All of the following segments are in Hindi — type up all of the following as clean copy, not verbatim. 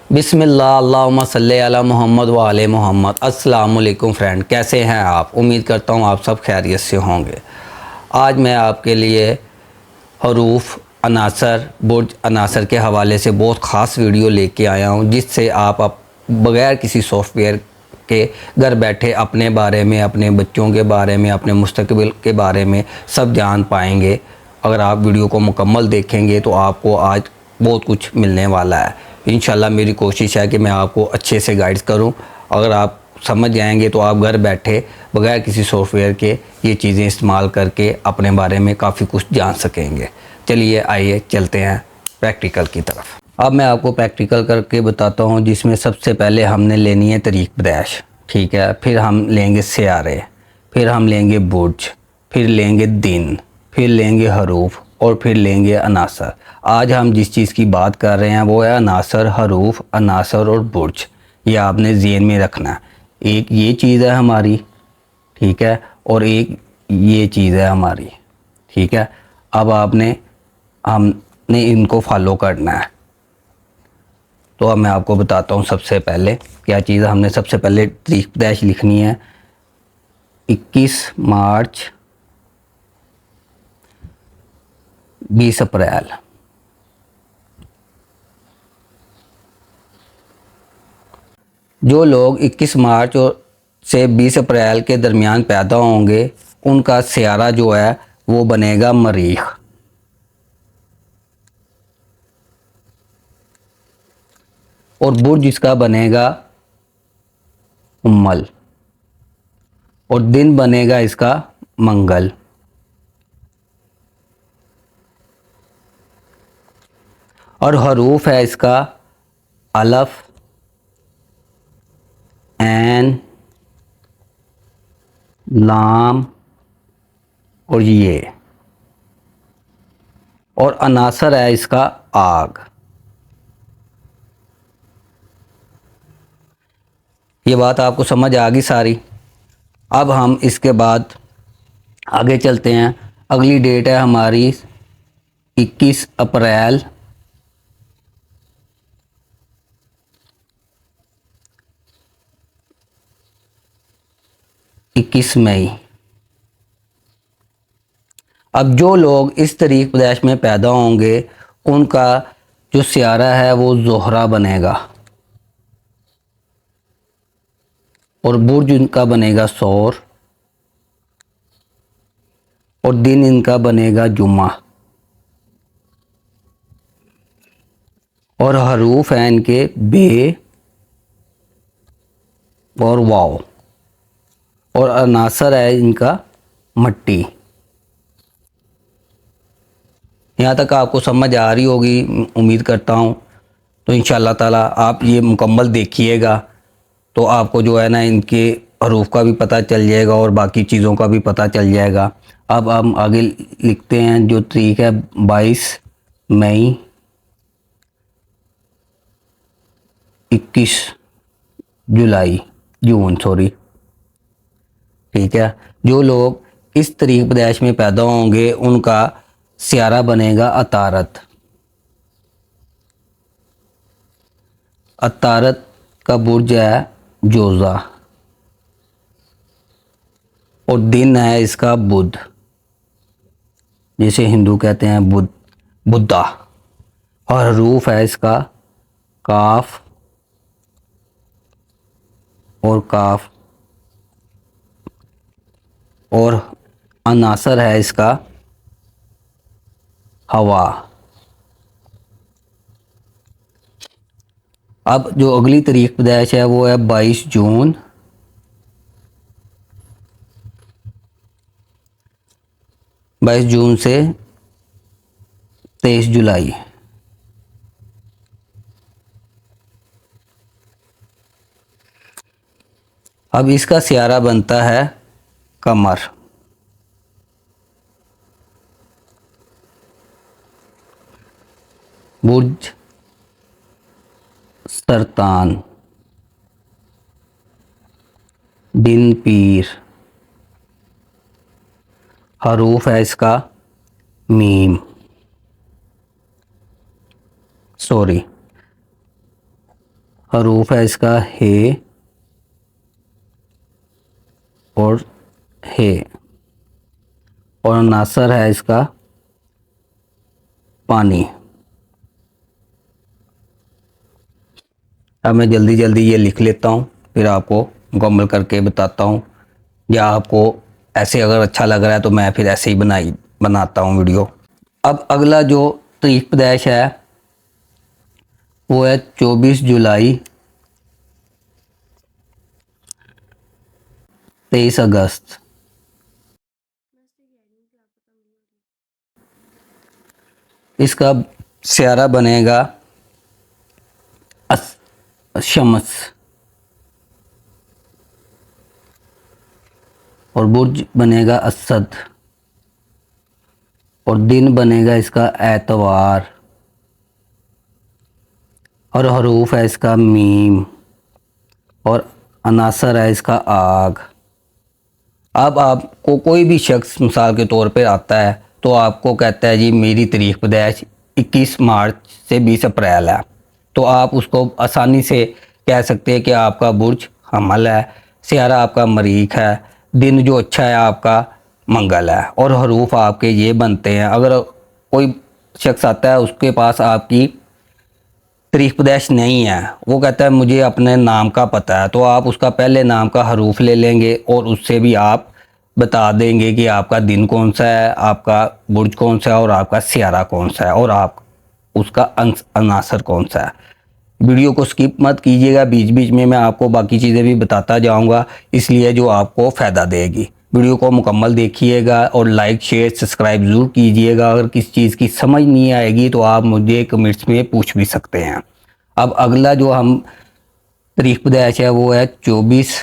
बिस्मिल्लाह अल्लाहुम्मा सल्ली अला मोहम्मद व आले मोहम्मद। अस्सलाम वालेकुम फ्रेंड, कैसे हैं आप? उम्मीद करता हूँ आप सब खैरियत से होंगे। आज मैं आपके लिए हरूफ अनासर बुर्ज अनासर के हवाले से बहुत ख़ास वीडियो लेके आया हूँ, जिससे आप बग़ैर किसी सॉफ्टवेयर के घर बैठे अपने बारे में, अपने बच्चों के बारे में, अपने मुस्तकबिल के बारे में सब जान पाएंगे। अगर आप वीडियो को मुकम्मल देखेंगे तो आपको आज बहुत कुछ मिलने वाला है। इंशाल्लाह मेरी कोशिश है कि मैं आपको अच्छे से गाइड करूं। अगर आप समझ जाएंगे तो आप घर बैठे बगैर किसी सॉफ्टवेयर के ये चीज़ें इस्तेमाल करके अपने बारे में काफ़ी कुछ जान सकेंगे। चलिए आइए चलते हैं प्रैक्टिकल की तरफ। अब मैं आपको प्रैक्टिकल करके बताता हूँ, जिसमें सबसे पहले हमने लेनी है तरीक पैदाइश, ठीक है। फिर हम लेंगे सियारे, फिर हम लेंगे बुर्ज, फिर लेंगे दिन, फिर लेंगे हरूफ और फिर लेंगे अनासर। आज हम जिस चीज़ की बात कर रहे हैं वो है अनासर, हरूफ, अनासर और बुर्ज। ये आपने ज़हन में रखना है। एक ये चीज़ है हमारी, ठीक है, और एक ये चीज़ है हमारी, ठीक है। अब हमने इनको फॉलो करना है। तो अब मैं आपको बताता हूँ सबसे पहले क्या चीज़ है। हमने सबसे पहले तारीख पैदाइश लिखनी है 21 मार्च 20 अप्रैल। जो लोग 21 मार्च से 20 अप्रैल के दरमियान पैदा होंगे उनका सियारा जो है वो बनेगा मरीख, और बुर्ज इसका बनेगा उम्मल, और दिन बनेगा इसका मंगल। और हरूफ है इसका अलफ, ऐन, लाम और ये, और अनासर है इसका आग। ये बात आपको समझ आ गई सारी। अब हम इसके बाद आगे चलते हैं। अगली डेट है हमारी 21 अप्रैल 21 मई। अब जो लोग इस तारीख पैदाइश में पैदा होंगे उनका जो सियारा है वो ज़ोहरा बनेगा, और बुर्ज इनका बनेगा सौर, और दिन इनका बनेगा जुम्मा, और हरूफ हैं इनके बे और वाव, और अनासर है इनका मट्टी। यहाँ तक आपको समझ आ रही होगी उम्मीद करता हूँ। तो इंशाअल्लाह ताला आप ये मुकम्मल देखिएगा तो आपको जो है ना इनके हरूफ का भी पता चल जाएगा और बाकी चीज़ों का भी पता चल जाएगा। अब हम आगे लिखते हैं जो तारीख है 22 मई 21 जुलाई जून सॉरी, ठीक है। जो लोग इस तारीख पैदाइश में पैदा होंगे उनका सियारा बनेगा अतारत। अतारत का बुर्ज है जोज़ा, और दिन है इसका बुध, जिसे हिंदू कहते हैं बुद्धा। और हरूफ है इसका काफ और काफ, और अनासर है इसका हवा। अब जो अगली तारीख पैदाइश है वो है 22 जून 22 जून से 23 जुलाई। अब इसका सियारा बनता है कमर। बुर्ज सरतान, दिन पीर, हरूफ है इसका मीम सॉरी हरूफ है इसका हे और हे, और नासर है इसका पानी। अब मैं जल्दी जल्दी ये लिख लेता हूँ, फिर आपको मुकम्मल करके बताता हूँ, या आपको ऐसे अगर अच्छा लग रहा है तो मैं फिर ऐसे ही बनाता हूँ वीडियो। अब अगला जो तारीख पैदाइश है वो है 24 जुलाई 23 अगस्त। इसका सियारा बनेगा शम्स, और बुर्ज बनेगा असद, और दिन बनेगा इसका एतवार, और हरूफ है इसका मीम, और अनासर है इसका आग। अब आपको कोई भी शख्स मिसाल के तौर पर आता है तो आपको कहता है जी मेरी तारीख पैदाइश 21 मार्च से 20 अप्रैल है, तो आप उसको आसानी से कह सकते हैं कि आपका बुर्ज हमल है, सियारा आपका मरीख है, दिन जो अच्छा है आपका मंगल है, और हरूफ आपके ये बनते हैं। अगर कोई शख्स आता है उसके पास आपकी तारीख पैदाइश नहीं है, वो कहता है मुझे अपने नाम का पता है, तो आप उसका पहले नाम का हरूफ ले लेंगे और उससे भी आप बता देंगे कि आपका दिन कौन सा है, आपका बुर्ज कौन सा है, और आपका सियारा कौन सा है, और आप उसका अनासर कौन सा है। वीडियो को स्किप मत कीजिएगा, बीच बीच में मैं आपको बाकी चीज़ें भी बताता जाऊंगा, इसलिए जो आपको फ़ायदा देगी। वीडियो को मुकम्मल देखिएगा और लाइक शेयर सब्सक्राइब ज़रूर कीजिएगा। अगर किसी चीज़ की समझ नहीं आएगी तो आप मुझे कमेंट्स में पूछ भी सकते हैं। अब अगला जो हम तारीख पैदाइश है वो है 24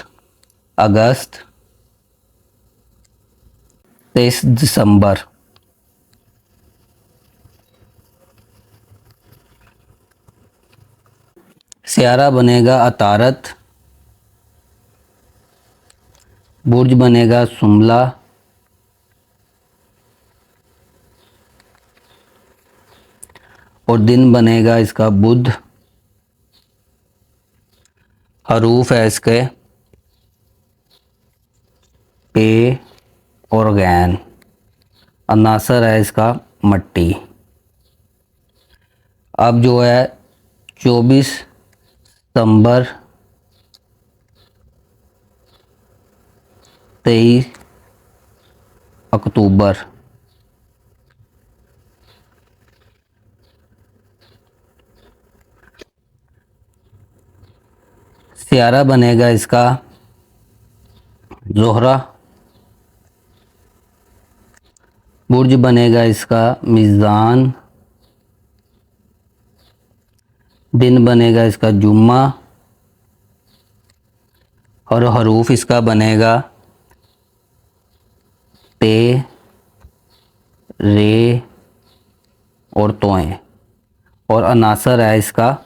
अगस्त 23 दिसंबर। सियारा बनेगा अतारत, बुर्ज बनेगा सुमला, और दिन बनेगा इसका बुध। हरूफ है इसके पे और गैन, अनासर है इसका मट्टी। अब जो है 24 सितंबर 23 अक्टूबर। सियारा बनेगा इसका ज़ोहरा, बुर्ज बनेगा इसका मीज़ान, दिन बनेगा इसका जुम्मा, और हरूफ इसका बनेगा ते, रे और तोएं, और अनासर है इसका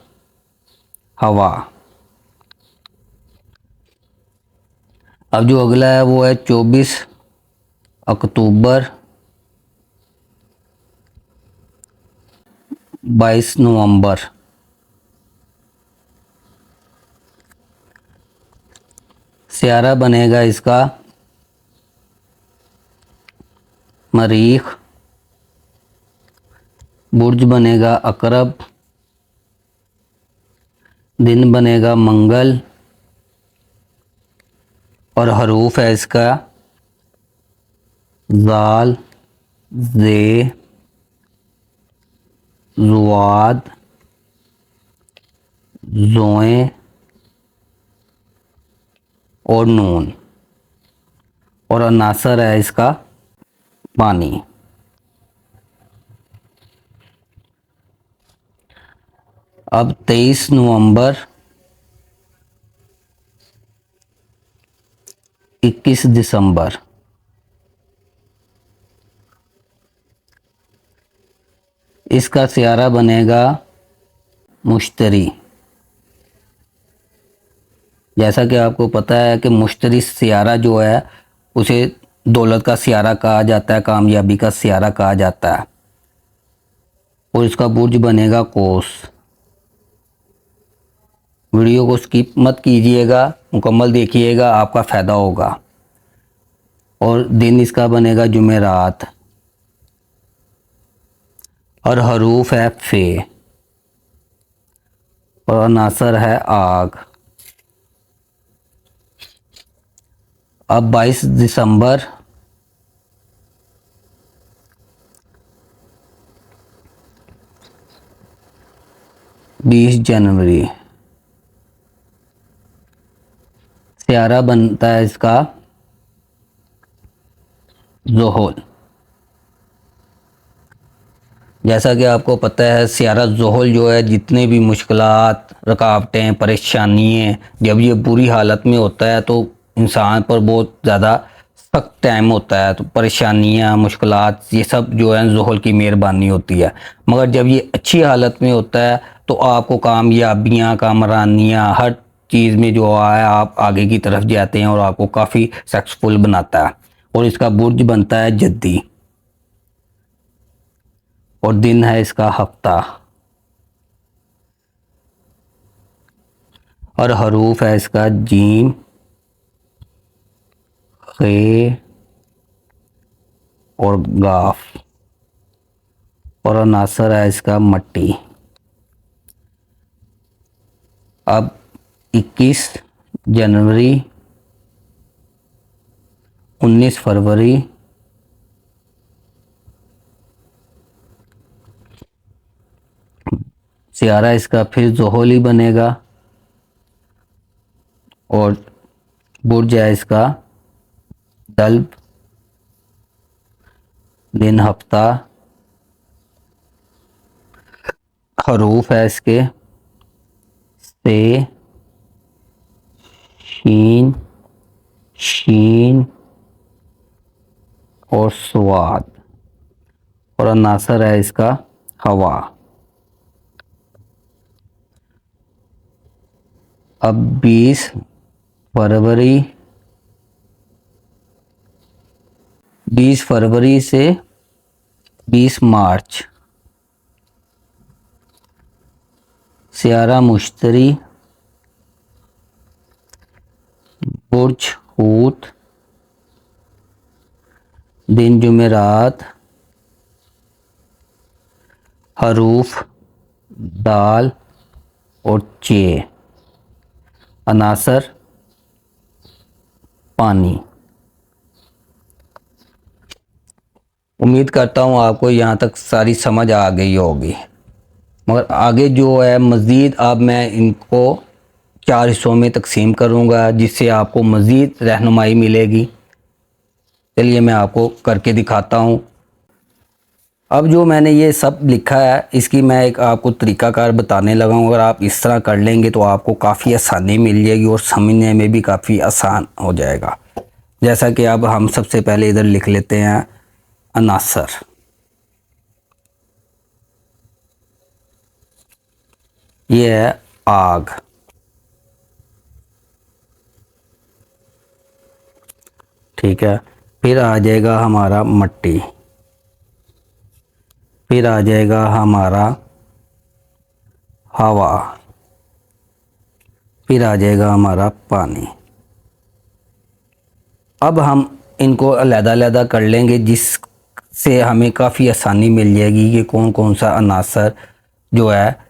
हवा। अब जो अगला है वो है 24 अक्टूबर 22 नवंबर। सियारा बनेगा इसका मरीख, बुर्ज बनेगा अकरब, दिन बनेगा मंगल, और हरूफ है इसका ज़ाल, ज़े, ज़ुवाद, ज़ोएं और नून, और अनासर है इसका पानी। अब 23 नवंबर 21 दिसंबर। इसका सियारा बनेगा मुश्तरी। जैसा कि आपको पता है कि मुश्तरी सियारा जो है उसे दौलत का सियारा कहा जाता है, कामयाबी का सियारा कहा जाता है, और इसका बुर्ज बनेगा कोस। वीडियो को स्किप मत कीजिएगा, मुकम्मल देखिएगा, आपका फ़ायदा होगा। और दिन इसका बनेगा जुमेरात और हरूफ है फे और अनासर है आग। अब 22 दिसंबर बीस जनवरी सियारा बनता है इसका ज़ोहल। जैसा कि आपको पता है सियारा ज़ोहल जो है, जितने भी मुश्किलात, रुकावटें, परेशानियाँ, जब ये बुरी हालत में होता है तो इंसान पर बहुत ज़्यादा सख्त टाइम होता है। तो परेशानियाँ, मुश्किलात, ये सब जो है ज़ोहल की मेहरबानी होती है। मगर जब ये अच्छी हालत में होता है तो आपको कामयाबियाँ, कामरानियाँ, हर चीज़ में जो है आप आगे की तरफ जाते हैं और आपको काफ़ी सक्सेसफुल बनाता है। और इसका बुर्ज बनता है जद्दी और दिन है इसका हफ्ता और हरूफ है इसका जीम, खे और गाफ और अनासर है इसका मट्टी। अब 21 जनवरी, 19 फरवरी, सियारा इसका फिर ज़ोहल ही बनेगा और बुर्ज है इसका दल्ब, दिन हफ्ता, हरूफ है इसके से, शीन, शीन और स्वाद और अनासर है इसका हवा। अब 20 फरवरी, 20 फरवरी से 20 मार्च सियारा मुश्तरी, बुर्ज हूत, दिन जुमेरात, हरूफ दाल और चे, अनासर पानी। उम्मीद करता हूँ आपको यहाँ तक सारी समझ आ गई होगी। मगर आगे जो है मज़ीद अब मैं इनको 4 हिस्सों में तकसीम करूँगा, जिससे आपको मज़ीद रहनुमाई मिलेगी। चलिए मैं आपको करके दिखाता हूँ। अब जो मैंने ये सब लिखा है इसकी मैं एक आपको तरीक़ाकार बताने लगा हूँ। अगर आप इस तरह कर लेंगे तो आपको काफ़ी आसानी मिल जाएगी और समझने में भी काफ़ी आसान हो जाएगा। जैसा कि अब हम सबसे पहले इधर लिख लेते हैं अनासर। ये है आग, ठीक है। फिर आ जाएगा हमारा मट्टी, फिर आ जाएगा हमारा हवा, फिर आ जाएगा हमारा पानी। अब हम इनको अलग-अलग कर लेंगे, जिससे हमें काफ़ी आसानी मिल जाएगी कि कौन कौन सा अनासर जो है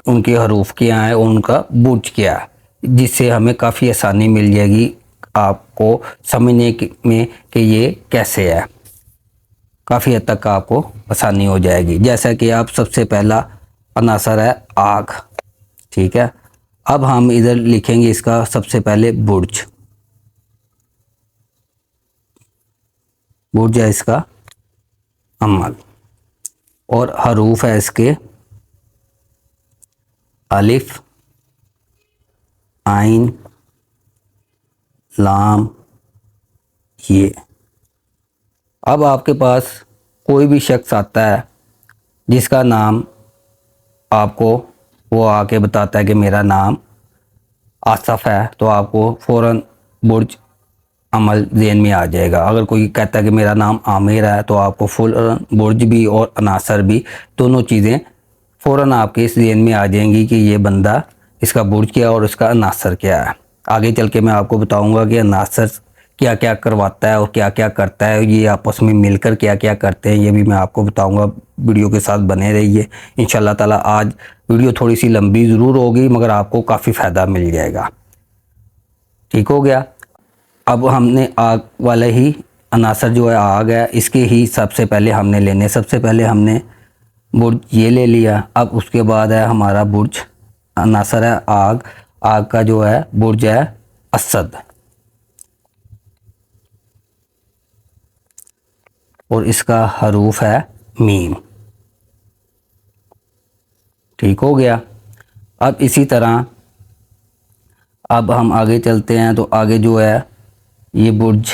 उनके हरूफ क्या हैं और उनका बुर्ज क्या है, जिससे हमें काफ़ी आसानी मिल जाएगी आपको समझने में कि ये कैसे है। काफ़ी हद तक आपको आसानी हो जाएगी। जैसा कि आप सबसे पहला अनासर है आग, ठीक है। अब हम इधर लिखेंगे इसका सबसे पहले बुर्ज। बुर्ज है इसका अमल और हरूफ है इसके अलिफ, आइन, लाम, ये। अब आपके पास कोई भी शख्स आता है जिसका नाम आपको वो आके बताता है कि मेरा नाम आसफ़ है, तो आपको फ़ौरन बुर्ज अमल ज़हन में आ जाएगा। अगर कोई कहता है कि मेरा नाम आमिर है तो आपको फ़ौरन बुर्ज भी और अनासर भी दोनों चीज़ें फ़ौरन आपके इस ज़हन में आ जाएंगी कि ये बंदा इसका बुर्ज क्या है और इसका अनासर क्या है। आगे चल के मैं आपको बताऊंगा कि अनासर क्या क्या करवाता है और क्या क्या करता है, ये आपस में मिलकर क्या क्या करते हैं, ये भी मैं आपको बताऊंगा। वीडियो के साथ बने रहिए इंशाल्लाह ताला। आज वीडियो थोड़ी सी लंबी ज़रूर होगी मगर आपको काफ़ी फ़ायदा मिल जाएगा। ठीक हो गया। अब हमने आग वाले ही अनासर जो है आग है, इसके ही सबसे पहले हमने लेने, सबसे पहले हमने बुर्ज ये ले लिया। अब उसके बाद है हमारा बुर्ज अनासर है आग, आग का जो है बुर्ज है असद, और इसका हरूफ है मीम। ठीक हो गया। अब इसी तरह अब हम आगे चलते हैं, तो आगे जो है ये बुर्ज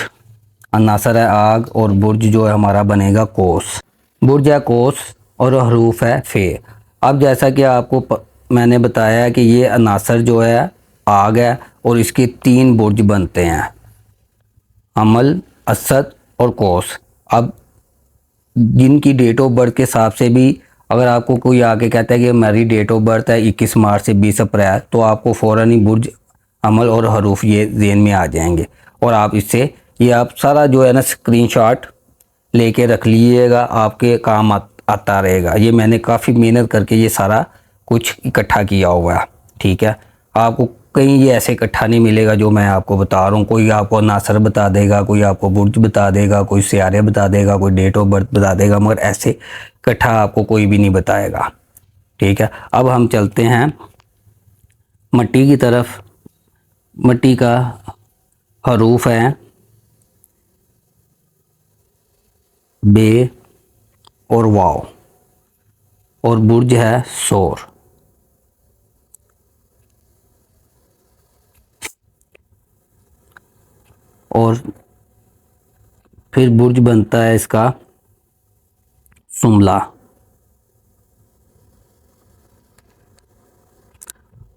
अनासर है आग और बुर्ज जो है हमारा बनेगा कोस। बुर्ज है कोस और हरूफ है फे। अब जैसा कि आपको मैंने बताया कि ये अनासर जो है आग है और इसके 3 बुर्ज बनते हैं, अमल, असद और कोस। अब जिनकी डेट ऑफ बर्थ के हिसाब से भी अगर आपको कोई आके कहता है कि मेरी डेट ऑफ बर्थ है 21 मार्च से 20 अप्रैल, तो आपको फ़ौरन ही बुर्ज, अमल और हरूफ ये ज़हन में आ जाएंगे और आप इससे ये आप सारा जो है ना स्क्रीनशॉट लेके रख लीजिएगा, आपके काम आता रहेगा। ये मैंने काफ़ी मेहनत करके ये सारा कुछ इकट्ठा किया हुआ है। ठीक है, आपको कहीं ये ऐसे इकट्ठा नहीं मिलेगा जो मैं आपको बता रहा हूँ। कोई आपको नासर बता देगा, कोई आपको बुर्ज बता देगा, कोई सियारे बता देगा, कोई डेट ऑफ बर्थ बता देगा, मगर ऐसे इकट्ठा आपको कोई भी नहीं बताएगा। ठीक है, अब हम चलते हैं मट्टी की तरफ। मट्टी का हरूफ है बे और वाव और बुर्ज है सोर। और फिर बुर्ज बनता है इसका सुमला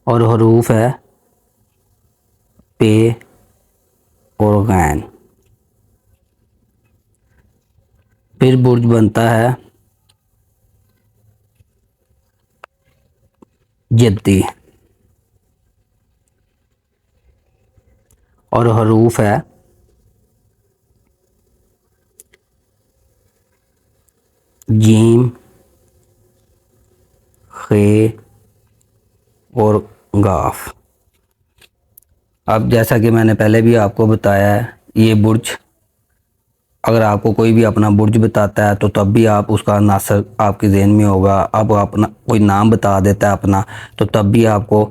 और हरूफ है पे और गैन। फिर बुर्ज बनता है जद्दी और हरूफ है जीम, खे और गाफ। अब जैसा कि मैंने पहले भी आपको बताया है, ये बुर्ज अगर आपको कोई भी अपना बुर्ज बताता है तो तब भी आप उसका नासर आपके ज़हन में होगा। अब अपना कोई नाम बता देता है अपना, तो तब भी आपको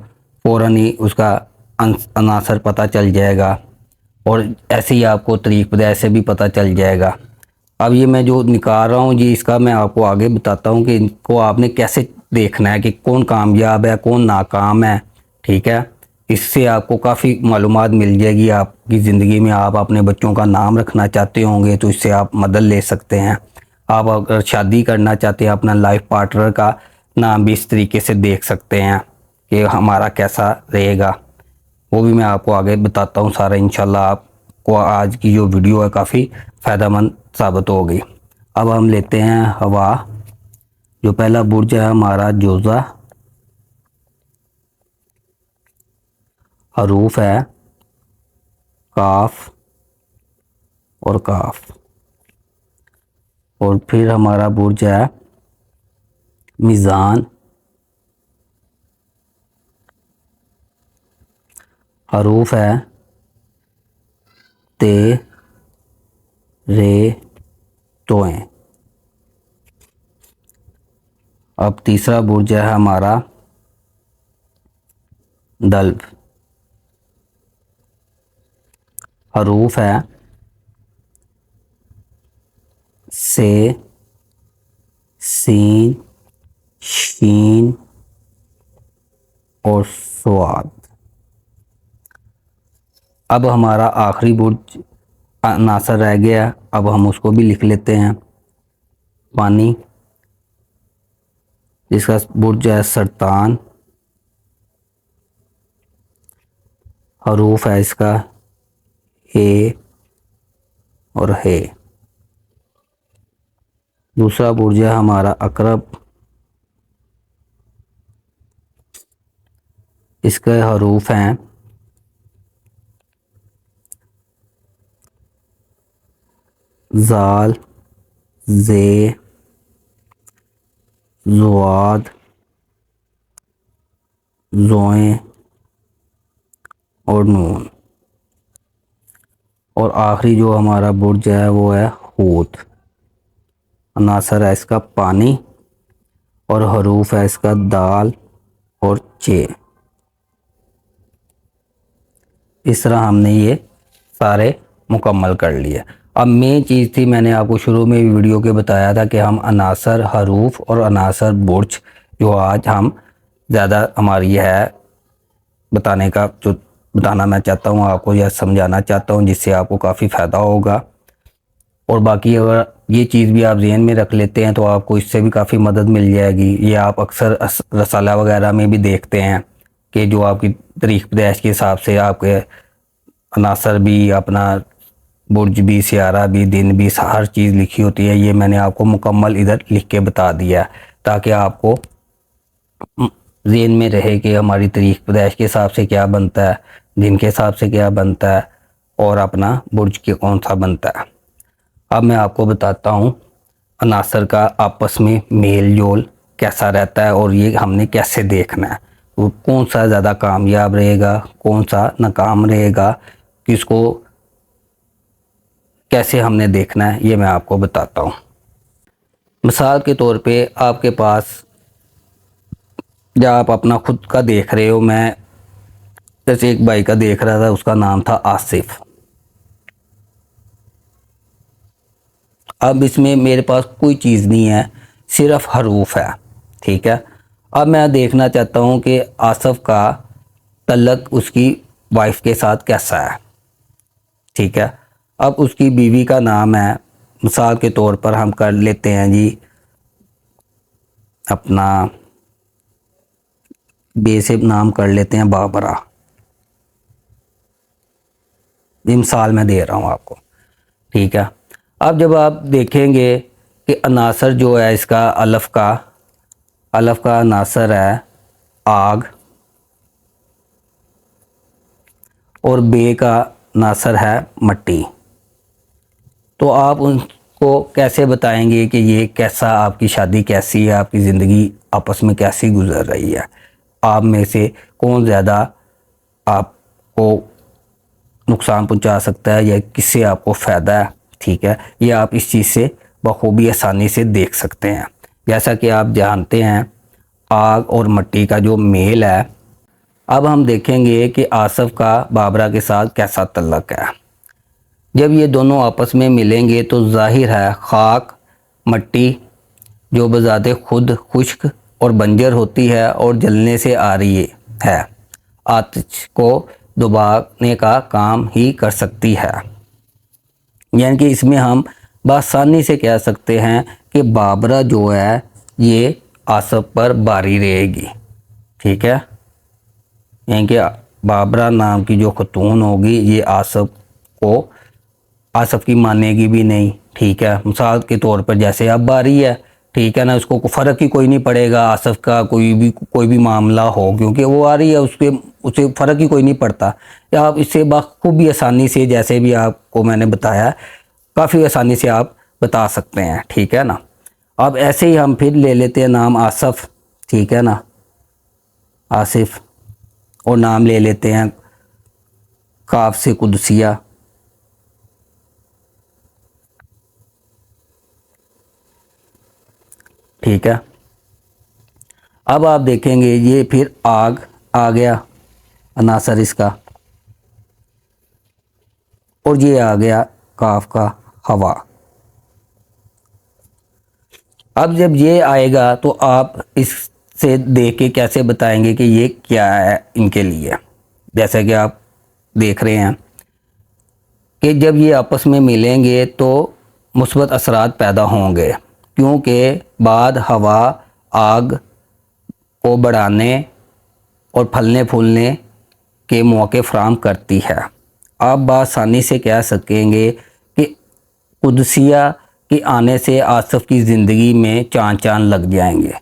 फ़ौरन ही उसका अनासर पता चल जाएगा और ऐसे ही आपको तरीक़ ऐसे भी पता चल जाएगा। अब ये मैं जो निकाल रहा हूँ जी, इसका मैं आपको आगे बताता हूँ कि इनको आपने कैसे देखना है कि कौन कामयाब है कौन नाकाम है। ठीक है, इससे आपको काफ़ी मालूमात मिल जाएगी आपकी ज़िंदगी में। आप अपने बच्चों का नाम रखना चाहते होंगे तो इससे आप मदद ले सकते हैं। आप अगर शादी करना चाहते हैं अपना लाइफ पार्टनर का नाम भी इस तरीके से देख सकते हैं कि हमारा कैसा रहेगा। वो भी मैं आपको आगे बताता हूँ सारा इंशाल्लाह। आपको आज की जो वीडियो है काफ़ी फ़ायदेमंद साबित होगी। अब हम लेते हैं हवा। जो पहला बुर्ज है हमारा जोज़ा, हरूफ है काफ और काफ। और फिर हमारा बुर्ज है मीज़ान, हरूफ है ते, रे, तोएं। अब तीसरा बुर्ज है हमारा दल्ब, हरूफ है से, सीन, शीन और स्वाद। अब हमारा आखिरी बुर्ज नासर रह गया, अब हम उसको भी लिख लेते हैं। पानी, जिसका बुर्ज है सरतान, हरूफ है इसका हे और हे। दूसरा बुर्ज है हमारा अकरब, इसके हरूफ हैं ज़ाल, ज़े, ज़ुआद, ज़ोए और नून। और आखिरी जो हमारा बुर्ज है वो है हूत। अनासर है इसका पानी और हरूफ है इसका दाल और चे। इस तरह हमने ये सारे मुकम्मल कर लिए। अब मेन चीज़ थी, मैंने आपको शुरू में वीडियो के बताया था कि हम अनासर हरूफ और अनासर बुर्ज जो आज हम ज़्यादा हमारी है बताने का, जो बताना मैं चाहता हूँ आपको या समझाना चाहता हूँ, जिससे आपको काफ़ी फ़ायदा होगा। और बाकी अगर ये चीज़ भी आप ज़हन में रख लेते हैं तो आपको इससे भी काफ़ी मदद मिल जाएगी। ये आप अक्सर रसाला वगैरह में भी देखते हैं कि जो आपकी तारीख़ पैदाइश के हिसाब से आपके अनासर भी, अपना बुर्ज भी, सियारा भी, दिन भी, हर चीज़ लिखी होती है। ये मैंने आपको मुकम्मल इधर लिख के बता दिया ताकि आपको ज़हन में रहे कि हमारी तारीख़ पैदाइश के हिसाब से क्या बनता है, दिन के हिसाब से क्या बनता है और अपना बुर्ज के कौन सा बनता है। अब मैं आपको बताता हूँ अनासर का आपस में मेल जोल कैसा रहता है और ये हमने कैसे देखना है, वो कौन सा ज़्यादा कामयाब रहेगा, कौन सा नाकाम रहेगा, किसको कैसे हमने देखना है, ये मैं आपको बताता हूँ। मिसाल के तौर पे आपके पास या आप अपना खुद का देख रहे हो, मैं जैसे एक भाई का देख रहा था, उसका नाम था आसिफ। अब इसमें मेरे पास कोई चीज़ नहीं है, सिर्फ हरूफ है, ठीक है। अब मैं देखना चाहता हूँ कि आसिफ का तल्लक उसकी वाइफ के साथ कैसा है, ठीक है। अब उसकी बीवी का नाम है, मिसाल के तौर पर हम कर लेते हैं जी अपना बेसिक नाम कर लेते हैं बाबरा। ये मिसाल मैं दे रहा हूँ आपको, ठीक है। अब जब आप देखेंगे कि अनासर जो है इसका अलफ का अनासर है आग और बे का अनासर है मट्टी, तो आप उनको कैसे बताएंगे कि ये कैसा, आपकी शादी कैसी है, आपकी ज़िंदगी आपस में कैसी गुजर रही है, आप में से कौन ज़्यादा आपको नुकसान पहुंचा सकता है या किससे आपको फ़ायदा है, ठीक है। ये आप इस चीज़ से बखूबी आसानी से देख सकते हैं। जैसा कि आप जानते हैं आग और मिट्टी का जो मेल है। अब हम देखेंगे कि आसिफ का बाबरा के साथ कैसा तल्लक है। जब ये दोनों आपस में मिलेंगे तो जाहिर है खाक मिट्टी जो बजाते खुद खुश्क और बंजर होती है और जलने से आ रही है, आतिश को दबाने का काम ही कर सकती है। यानी कि इसमें हम बासानी से कह सकते हैं कि बाबरा जो है ये आसिफ पर बारी रहेगी, ठीक है। यानी कि बाबरा नाम की जो खतून होगी ये आसिफ की मानेगी भी नहीं, ठीक है। मिसाल के तौर पर जैसे अब बारी है, ठीक है ना, उसको फ़र्क ही कोई नहीं पड़ेगा आसिफ का कोई भी मामला हो, क्योंकि वो आ रही है, उसे फ़र्क ही कोई नहीं पड़ता। या आप इससे बखूबी आसानी से, जैसे भी आपको मैंने बताया, काफ़ी आसानी से आप बता सकते हैं, ठीक है ना। अब ऐसे ही हम फिर ले लेते हैं नाम आसिफ, ठीक है ना, आसिफ, और नाम ले लेते हैं काफ से कुदसिया, ठीक है। अब आप देखेंगे ये फिर आग आ गया अनासर इसका, और ये आ गया काफ का हवा। अब जब ये आएगा तो आप इससे देख के कैसे बताएंगे कि ये क्या है इनके लिए। जैसा कि आप देख रहे हैं कि जब ये आपस में मिलेंगे तो मुस्बत असरात पैदा होंगे, क्योंकि बाद हवा आग को बढ़ाने और फलने फूलने के मौके फराहम करती है। आप बासानी से कह सकेंगे कि कुदसिया के आने से आसिफ की ज़िंदगी में चांद चांद लग जाएंगे।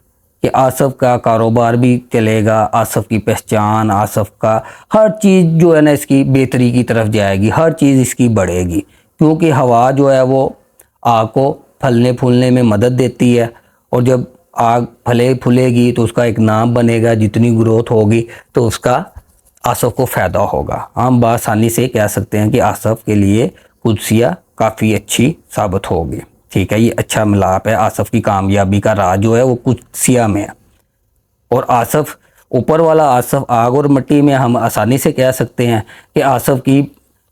कि आसफ़ का कारोबार भी चलेगा, आसफ़ की पहचान, आसफ़ का हर चीज़ जो है ना इसकी बेहतरी की तरफ जाएगी, हर चीज़ इसकी बढ़ेगी, क्योंकि हवा जो है वो आग को फलने फूलने में मदद देती है। और जब आग फले फूलेगी तो उसका एक नाम बनेगा, जितनी ग्रोथ होगी तो उसका आसफ़ को फ़ायदा होगा। हम बआसानी से कह सकते हैं कि आसफ़ के लिए कुदसिया काफ़ी अच्छी साबित होगी। ठीक है, ये अच्छा मिलाप है। आसफ़ की कामयाबी का राज जो है वो कुदसिया में है। और आसफ़, ऊपर वाला आसफ़ आग और मिट्टी में हम आसानी से कह सकते हैं कि आसफ़ की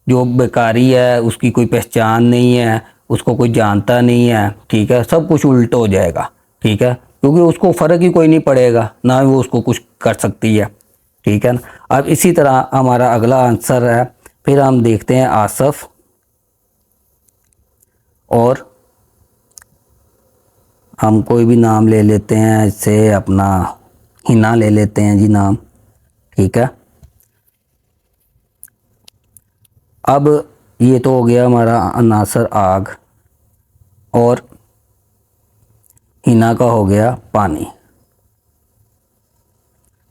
जो बेकारी है, उसकी कोई पहचान नहीं है, उसको कोई जानता नहीं है। ठीक है, सब कुछ उल्टा हो जाएगा। ठीक है, क्योंकि उसको फ़र्क ही कोई नहीं पड़ेगा, ना वो उसको कुछ कर सकती है। ठीक है ना। अब इसी तरह हमारा अगला आंसर है, फिर हम देखते हैं आसफ़ और हम कोई भी नाम ले लेते हैं, इससे अपना हिना ले लेते हैं जी नाम। ठीक है, अब ये तो हो गया हमारा अनासर आग, और हिना का हो गया पानी।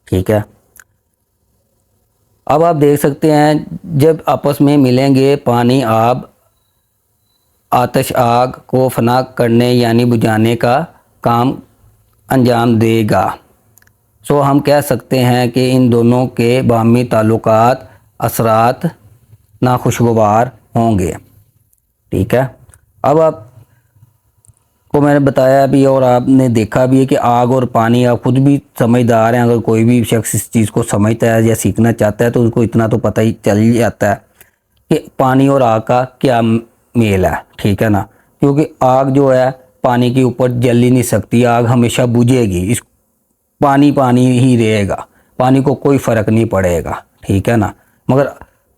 ठीक है, अब आप देख सकते हैं जब आपस में मिलेंगे पानी आग, आतश आग को फना करने यानी बुझाने का काम अंजाम देगा। सो हम कह सकते हैं कि इन दोनों के बाहमी ताल्लुकात असरात नाखुशगवार होंगे। ठीक है, अब आपको मैंने बताया भी और आपने देखा भी है कि आग और पानी, आप खुद भी समझदार हैं। अगर कोई भी शख्स इस चीज़ को समझता है या सीखना चाहता है तो उसको इतना तो पता ही चल ही जाता है कि पानी और आग का क्या मेल है। ठीक है ना, क्योंकि आग जो है पानी के ऊपर जल ही नहीं सकती, आग हमेशा बुझेगी, इस पानी पानी ही रहेगा, पानी को कोई फ़र्क नहीं पड़ेगा। ठीक है ना, मगर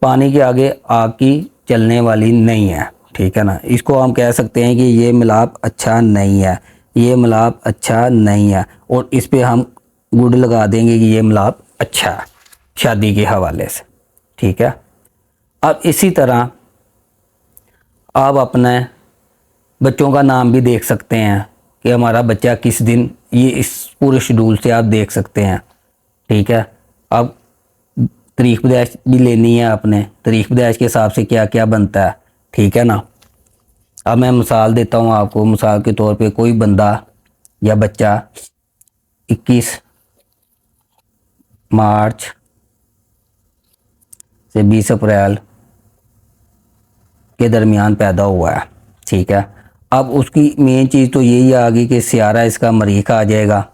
पानी के आगे आग की चलने वाली नहीं है। ठीक है ना, इसको हम कह सकते हैं कि ये मिलाप अच्छा नहीं है, ये मिलाप अच्छा नहीं है, और इस पे हम गुड लगा देंगे कि ये मिलाप अच्छा है शादी के हवाले से। ठीक है, अब इसी तरह आप अपने बच्चों का नाम भी देख सकते हैं कि हमारा बच्चा किस दिन, ये इस पूरे शेड्यूल से आप देख सकते हैं। ठीक है, अब तारीख पैदाइश भी लेनी है आपने, तारीख पैदाइश के हिसाब से क्या क्या बनता है। ठीक है ना, अब मैं मिसाल देता हूँ आपको। मिसाल के तौर पे कोई बंदा या बच्चा 21 मार्च से 20 अप्रैल के दरमियान पैदा हुआ है। ठीक है, अब उसकी मेन चीज़ तो यही आ गई कि सियारा इसका मरीख आ जाएगा।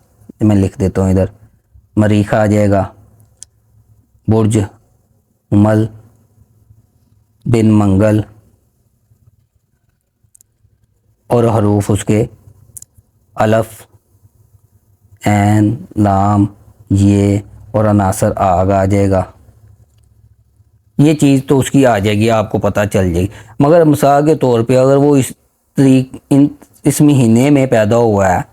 मैं लिख देता हूँ इधर, मरीख आ जाएगा, बुर्ज उमल, दिन मंगल, और हरूफ उसके अलफ, ऐन, लाम, ये, और अनासर आग आ जाएगा। ये चीज़ तो उसकी आ जाएगी, आपको पता चल जाएगी। मगर मिसाल के तौर पे अगर वो इस महीने में पैदा हुआ है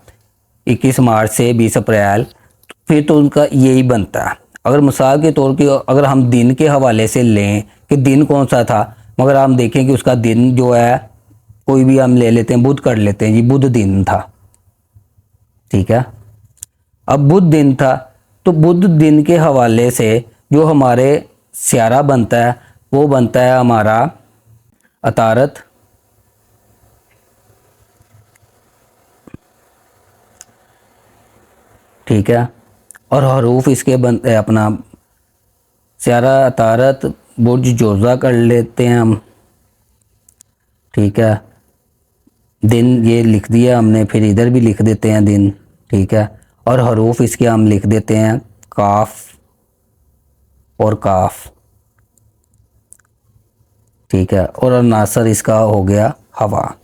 21 मार्च से 20 अप्रैल, फिर तो उनका यही बनता है। अगर मिसाल के तौर पे अगर हम दिन के हवाले से लें कि दिन कौन सा था, मगर हम देखें कि उसका दिन जो है कोई भी हम ले लेते हैं, बुध कर लेते हैं जी, बुध दिन था। ठीक है, अब बुध दिन था तो बुध दिन के हवाले से जो हमारे स्यारा बनता है वो बनता है हमारा अतारत, ठीक है, और हरूफ इसके बनते हैं अपना स्यारा, अतारत, बुर्ज जोज़ा कर लेते हैं हम। ठीक है, दिन ये लिख दिया हमने, फिर इधर भी लिख देते हैं दिन। ठीक है, और हरूफ इसके हम लिख देते हैं काफ और काफ। ठीक है, और नासर इसका हो गया हवा।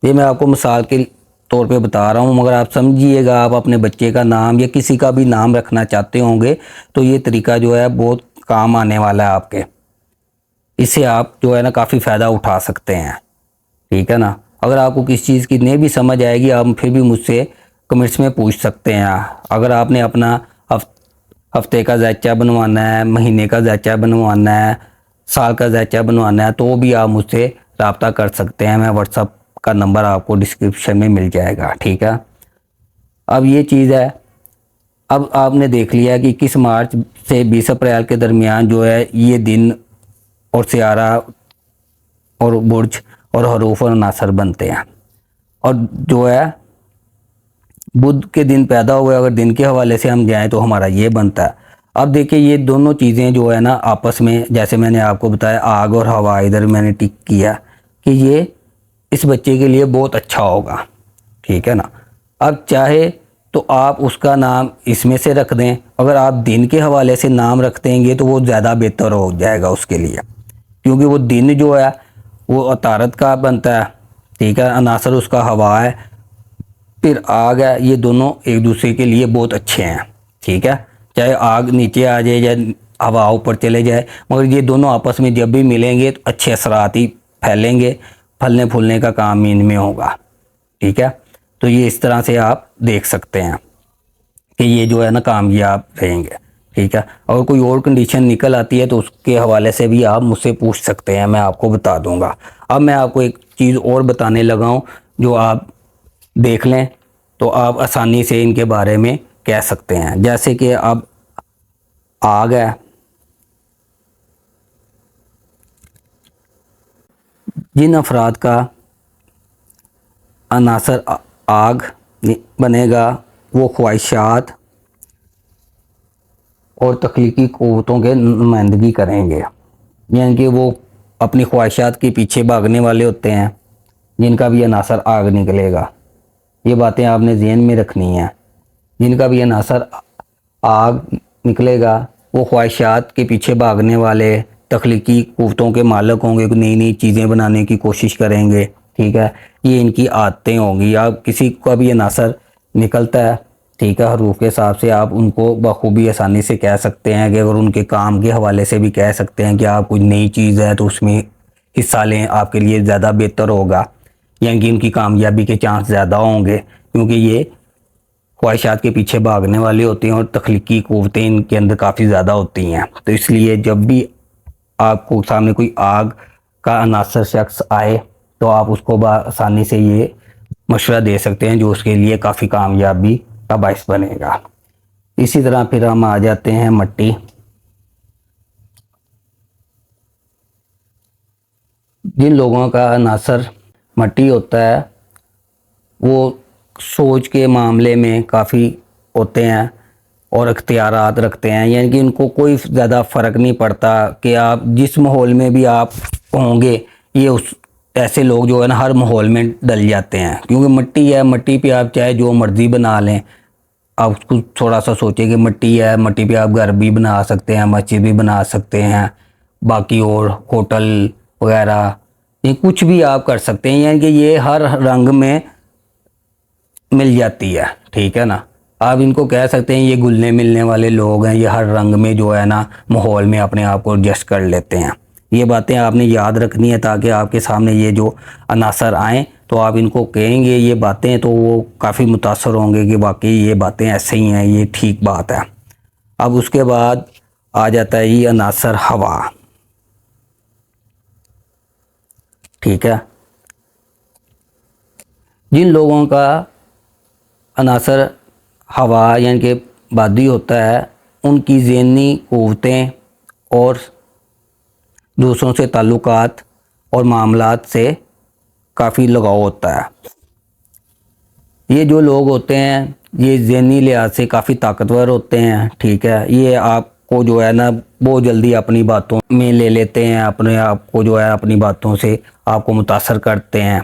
ये मैं आपको मिसाल के तौर पे बता रहा हूँ, मगर आप समझिएगा, आप अपने बच्चे का नाम या किसी का भी नाम रखना चाहते होंगे तो ये तरीका जो है बहुत काम आने वाला है आपके। इससे आप जो है ना काफ़ी फ़ायदा उठा सकते हैं। ठीक है ना, अगर आपको किसी चीज़ की नहीं भी समझ आएगी आप फिर भी मुझसे कमेंट्स में पूछ सकते हैं। अगर आपने अपना हफ्ते का ज़ायचा बनवाना है, महीने का ज़ायचा बनवाना है, साल का ज़ायचा बनवाना है, तो भी आप मुझसे रब्ता कर सकते हैं। मैं व्हाट्सअप का नंबर आपको डिस्क्रिप्शन में मिल जाएगा। ठीक है, अब ये चीज़ है, अब आपने देख लिया कि 21 मार्च से 20 अप्रैल के दरमियान जो है ये दिन और सियारा और बुर्ज और हरूफ और अनासर बनते हैं। और जो है बुध के दिन पैदा हुए, अगर दिन के हवाले से हम जाएं तो हमारा ये बनता है। अब देखिए ये दोनों चीज़ें जो है ना आपस में, जैसे मैंने आपको बताया आग और हवा, इधर मैंने टिक किया कि ये इस बच्चे के लिए बहुत अच्छा होगा, ठीक है ना। अब चाहे तो आप उसका नाम इसमें से रख दें, अगर आप दिन के हवाले से नाम रख देंगे तो वो ज़्यादा बेहतर हो जाएगा उसके लिए, क्योंकि वो दिन जो है वो अतारत का बनता है, ठीक है, अनासर उसका हवा है, फिर आग है, ये दोनों एक दूसरे के लिए बहुत अच्छे हैं, ठीक है। चाहे आग नीचे आ जाए या हवा ऊपर चले जाए, मगर ये दोनों आपस में जब भी मिलेंगे तो अच्छे असरात ही फैलेंगे, फलने फूलने का काम इनमें होगा, ठीक है। तो ये इस तरह से आप देख सकते हैं कि ये जो है ना कामयाब रहेंगे, ठीक है। और कोई और कंडीशन निकल आती है तो उसके हवाले से भी आप मुझसे पूछ सकते हैं, मैं आपको बता दूंगा। अब मैं आपको एक चीज़ और बताने लगा हूँ जो आप देख लें तो आप आसानी से इनके बारे में कह सकते हैं। जैसे कि अब आग है, जिन अफराद का अनासर आग बनेगा वो ख्वाहिशात और तख्लीकी क़ुव्वतों के नुमाइंदगी करेंगे, यानी कि वो अपनी ख्वाहिशात के पीछे भागने वाले होते हैं जिनका भी अनासर आग निकलेगा। ये बातें आपने ज़हन में रखनी है। जिनका भी अनासर आग निकलेगा वो ख्वाहिशात के पीछे भागने वाले, तख्लीकी क़ुव्वतों के मालिक होंगे, नई नई चीज़ें बनाने की कोशिश करेंगे, ठीक है। ये इनकी आदतें होंगी। आप किसी का भी अनासर निकलता है, ठीक है, हरूफ के हिसाब से आप उनको बखूबी आसानी से कह सकते हैं कि अगर उनके काम के हवाले से भी कह सकते हैं कि आप कोई नई चीज़ है तो उसमें हिस्सा लें, आपके लिए ज़्यादा बेहतर होगा, यानी कि उनकी कामयाबी के चांस ज़्यादा होंगे, क्योंकि ये ख्वाहिशात के पीछे भागने वाले होते हैं और तख्लीकी क़ुव्वतें इनके अंदर काफ़ी ज़्यादा होती हैं। तो इसलिए जब भी आपको सामने कोई आग का अनासर शख्स आए तो आप उसको आसानी से ये मशवरा दे सकते हैं जो उसके लिए काफ़ी कामयाबी का बाइस बनेगा। इसी तरह फिर हम आ जाते हैं मट्टी। जिन लोगों का अनासर मट्टी होता है वो सोच के मामले में काफ़ी होते हैं और इख्तियारात रखते हैं, यानी कि उनको कोई ज़्यादा फ़र्क नहीं पड़ता कि आप जिस माहौल में भी आप होंगे, ये उस ऐसे लोग जो है ना हर माहौल में डल जाते हैं, क्योंकि मट्टी है, मट्टी पे आप चाहे जो मर्ज़ी बना लें। आप उसको थोड़ा सा सोचें कि मट्टी है, मट्टी पे आप घर भी बना सकते हैं, मस्जिद भी बना सकते हैं, बाकी और होटल वगैरह, ये कुछ भी आप कर सकते हैं, यानी कि ये हर रंग में मिल जाती है, ठीक है ना। आप इनको कह सकते हैं ये घुलने मिलने वाले लोग हैं, ये हर रंग में जो है ना माहौल में अपने आप को एडजस्ट कर लेते हैं। ये बातें आपने याद रखनी है ताकि आपके सामने ये जो अनासर आएँ तो आप इनको कहेंगे ये बातें तो वो काफ़ी मुतासर होंगे कि वाकई ये बातें ऐसे ही हैं, ये ठीक बात है। अब उसके बाद आ जाता है ये अनासर हवा, ठीक है। जिन लोगों का अनासर हवा यानी कि बादी होता है उनकी ज़हनी क़ुव्वतें और दूसरों से ताल्लुकात और मामलात से काफ़ी लगाव होता है। ये जो लोग होते हैं ये ज़हनी लिहाज से काफ़ी ताकतवर होते हैं, ठीक है। ये आपको जो है ना बहुत जल्दी अपनी बातों में ले लेते हैं, अपने आप को जो है अपनी बातों से आपको मुतासर करते हैं,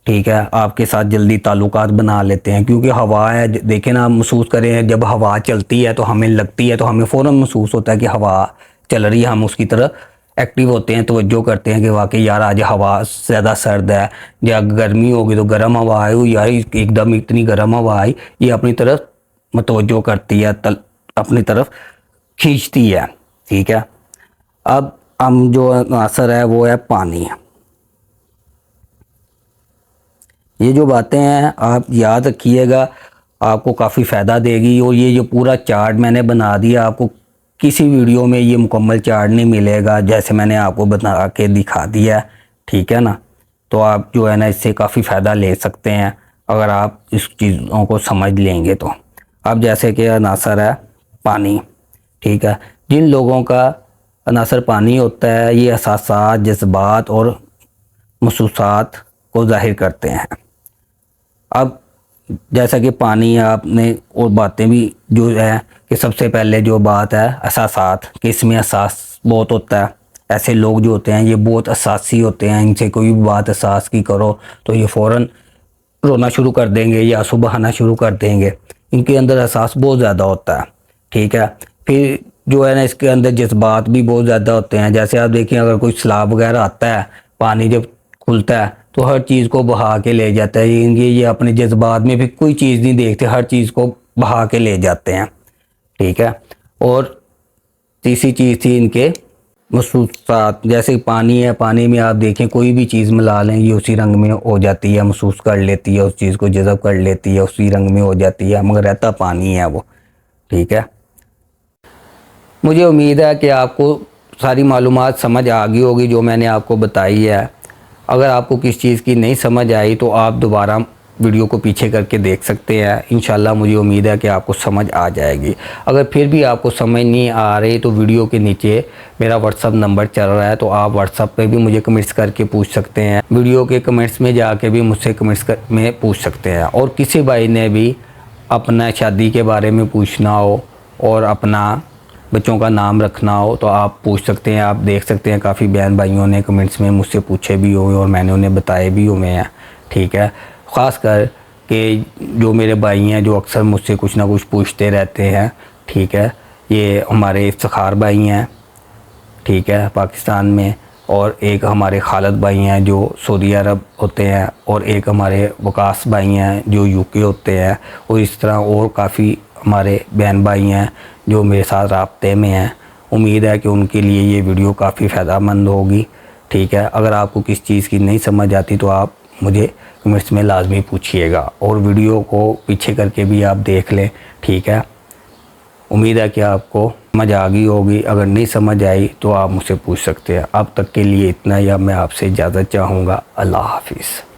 ठीक है। आपके साथ जल्दी ताल्लुकात बना लेते हैं, क्योंकि हवा है। देखें ना, महसूस करें जब हवा चलती है तो हमें लगती है, तो हमें फ़ौरन महसूस होता है कि हवा चल रही है, हम उसकी तरफ एक्टिव होते हैं, तवज्जो करते हैं कि वाकई यार आज हवा ज़्यादा सर्द है, या गर्मी होगी तो गर्म हवा आई, यार एकदम इतनी गर्म हवा आई, ये अपनी तरफ मतवज्जो करती है, अपनी तरफ खींचती है, ठीक है। अब हम जो असर है वो है पानी। ये जो बातें हैं आप याद रखिएगा, आपको काफ़ी फ़ायदा देगी। और ये जो पूरा चार्ट मैंने बना दिया, आपको किसी वीडियो में ये मुकम्मल चार्ट नहीं मिलेगा, जैसे मैंने आपको बना के दिखा दिया, ठीक है ना। तो आप जो है ना इससे काफ़ी फ़ायदा ले सकते हैं। अगर आप इस चीज़ों को समझ लेंगे तो। अब जैसे कि अनासर है पानी, ठीक है, जिन लोगों का अनासर पानी होता है ये एहसासात, जज्बात और महसूसात को ज़ाहिर करते हैं। अब जैसा कि पानी आपने और बातें भी जो है कि सबसे पहले जो बात है एहसासात, कि इसमें एहसास बहुत होता है। ऐसे लोग जो होते हैं ये बहुत एहसासी होते हैं, इनसे कोई भी बात एहसास की करो तो ये फ़ौरन रोना शुरू कर देंगे या आंसू बहाना शुरू कर देंगे। इनके अंदर एहसास बहुत ज़्यादा होता है, ठीक है। फिर जो है ना इसके अंदर जज्बात भी बहुत ज़्यादा होते हैं। जैसे आप देखिए अगर कोई सैलाब वगैरह आता है, पानी जब खुलता है तो हर चीज़ को बहा के ले जाता है। ये अपने जज्बात में भी कोई चीज़ नहीं देखते, हर चीज़ को बहा के ले जाते हैं, ठीक है। और तीसरी चीज़ थी इनके महसूसात। जैसे पानी है, पानी में आप देखें कोई भी चीज़ मिला लें ये उसी रंग में हो जाती है, महसूस कर लेती है, उस चीज़ को जज़ब कर लेती है, उसी रंग में हो जाती है, मगर रहता पानी है वो, ठीक है। मुझे उम्मीद है कि आपको सारी मालूमात समझ आ गई होगी जो मैंने आपको बताई है। अगर आपको किस चीज़ की नहीं समझ आई तो आप दोबारा वीडियो को पीछे करके देख सकते हैं। इंशाल्लाह मुझे उम्मीद है कि आपको समझ आ जाएगी। अगर फिर भी आपको समझ नहीं आ रही तो वीडियो के नीचे मेरा व्हाट्सअप नंबर चल रहा है, तो आप व्हाट्सअप पे भी मुझे कमेंट्स करके पूछ सकते हैं। वीडियो के कमेंट्स में जाके भी मुझसे कमेंट्स में पूछ सकते हैं। और किसी भाई ने भी अपना शादी के बारे में पूछना हो और अपना बच्चों का नाम रखना हो तो आप पूछ सकते हैं। आप देख सकते हैं काफ़ी बहन भाइयों ने कमेंट्स में मुझसे पूछे भी हुए और मैंने उन्हें बताए भी हुए हैं, ठीक है। ख़ास कर कि जो मेरे भाई हैं जो अक्सर मुझसे कुछ ना कुछ पूछते रहते हैं, ठीक है। ये हमारे इफ्तिखार भाई हैं, ठीक है, पाकिस्तान में, और एक हमारे खालिद भाई हैं जो सऊदी अरब होते हैं, और एक हमारे वकास भाई हैं जो यूके होते हैं, और इस तरह और काफ़ी हमारे बहन भाई हैं जो मेरे साथ राब्ते में हैं। उम्मीद है कि उनके लिए ये वीडियो काफ़ी फ़ायदेमंद होगी, ठीक है। अगर आपको किस चीज़ की नहीं समझ आती तो आप मुझे कमेंट्स में लाजमी पूछिएगा और वीडियो को पीछे करके भी आप देख लें, ठीक है। उम्मीद है कि आपको समझ आ गई होगी। अगर नहीं समझ आई तो आप मुझसे पूछ सकते हैं। अब तक के लिए इतना ही। अब मैं आपसे इजाज़त चाहूँगा। अल्लाह हाफिज़।